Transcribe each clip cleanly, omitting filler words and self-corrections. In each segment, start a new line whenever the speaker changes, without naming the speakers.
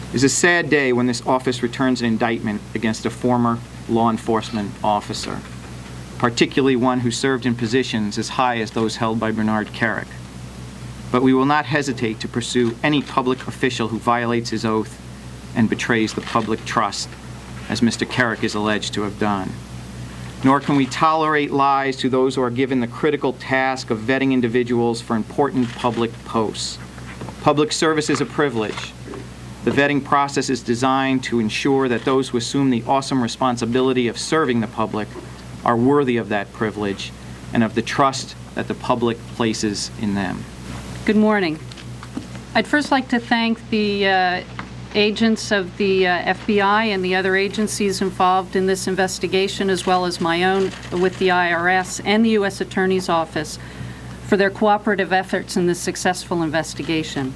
It is a sad day when this office returns an indictment against a former law enforcement officer, particularly one who served in positions as high as those held by Bernard Kerik. But we will not hesitate to pursue any public official who violates his oath and betrays the public trust, as Mr. Kerik is alleged to have done. Nor can we tolerate lies to those who are given the critical task of vetting individuals for important public posts. Public service is a privilege. The vetting process is designed to ensure that those who assume the awesome responsibility of serving the public are worthy of that privilege and of the trust that the public places in them.
Good morning. I'd first like to thank the agents of the FBI and the other agencies involved in this investigation, as well as my own with the IRS and the U.S. Attorney's Office, for their cooperative efforts in this successful investigation.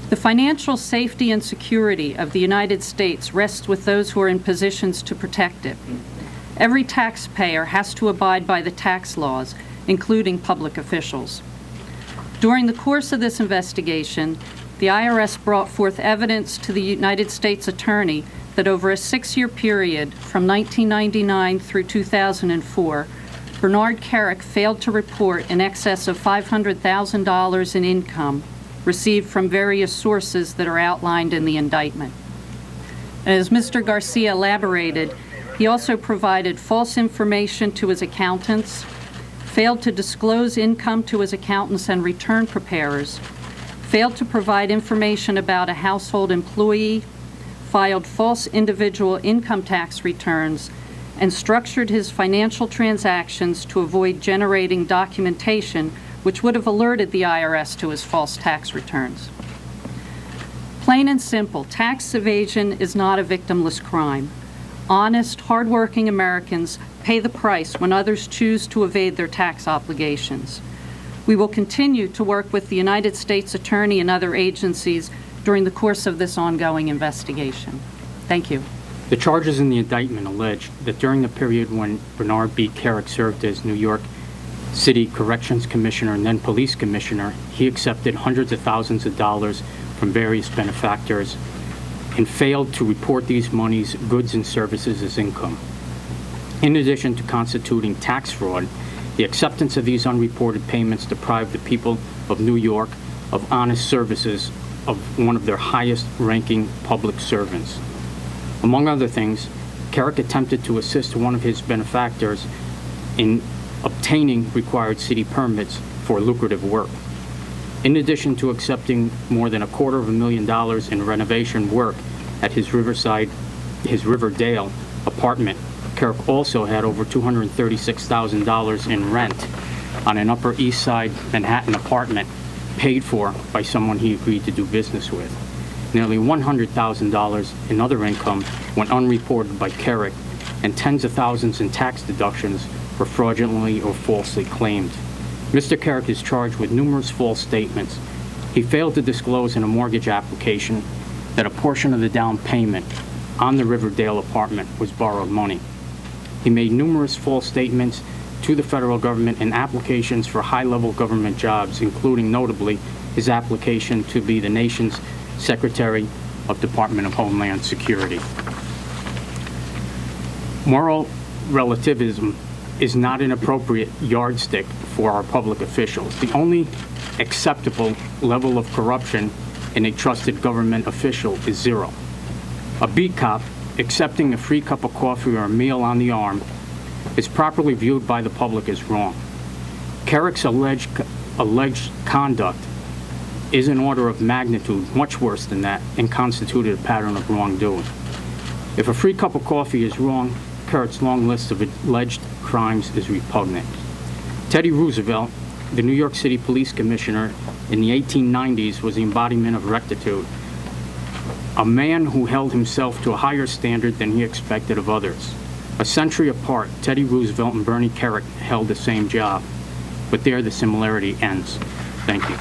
The financial safety and security of the United States rests with those who are in positions to protect it. Every taxpayer has to abide by the tax laws, including public officials. During the course of this investigation, the IRS brought forth evidence to the United States Attorney that over a 6-year period from 1999 through 2004, Bernard Kerik failed to report in excess of $500,000 in income received from various sources that are outlined in the indictment. As Mr. Garcia elaborated, he also provided false information to his accountants, failed to disclose income to his accountants and return preparers, failed to provide information about a household employee, filed false individual income tax returns, and structured his financial transactions to avoid generating documentation which would have alerted the IRS to his false tax returns. Plain and simple, tax evasion is not a victimless crime. Honest, hardworking Americans pay the price when others choose to evade their tax obligations. We will continue to work with the United States Attorney and other agencies during the course of this ongoing investigation. Thank you.
The charges in the indictment allege that during the period when Bernard B. Kerik served as New York City Corrections Commissioner and then Police Commissioner, he accepted hundreds of thousands of dollars from various benefactors and failed to report these monies, goods, and services as income. In addition to constituting tax fraud, the acceptance of these unreported payments deprived the people of New York of honest services of one of their highest-ranking public servants. Among other things, Kerik attempted to assist one of his benefactors in obtaining required city permits for lucrative work. In addition to accepting more than $250,000 in renovation work at his Riverdale apartment, Kerik also had over $236,000 in rent on an Upper East Side Manhattan apartment paid for by someone he agreed to do business with. Nearly $100,000 in other income went unreported by Kerik, and tens of thousands in tax deductions were fraudulently or falsely claimed. Mr. Kerik is charged with numerous false statements. He failed to disclose in a mortgage application that a portion of the down payment on the Riverdale apartment was borrowed money. He made numerous false statements to the federal government in applications for high-level government jobs, including notably his application to be the nation's Secretary of Department of Homeland Security. Moral relativism is not an appropriate yardstick for our public officials. The only acceptable level of corruption in a trusted government official is zero. A beat cop accepting a free cup of coffee or a meal on the arm is properly viewed by the public as wrong. Kerik's alleged conduct is an order of magnitude much worse than that and constituted a pattern of wrongdoing. If a free cup of coffee is wrong, Kerik's long list of alleged crimes is repugnant. Teddy Roosevelt, the New York City Police Commissioner in the 1890s, was the embodiment of rectitude, a man who held himself to a higher standard than he expected of others. A century apart, Teddy Roosevelt and Bernie Kerik held the same job, but there the similarity ends. Thank you.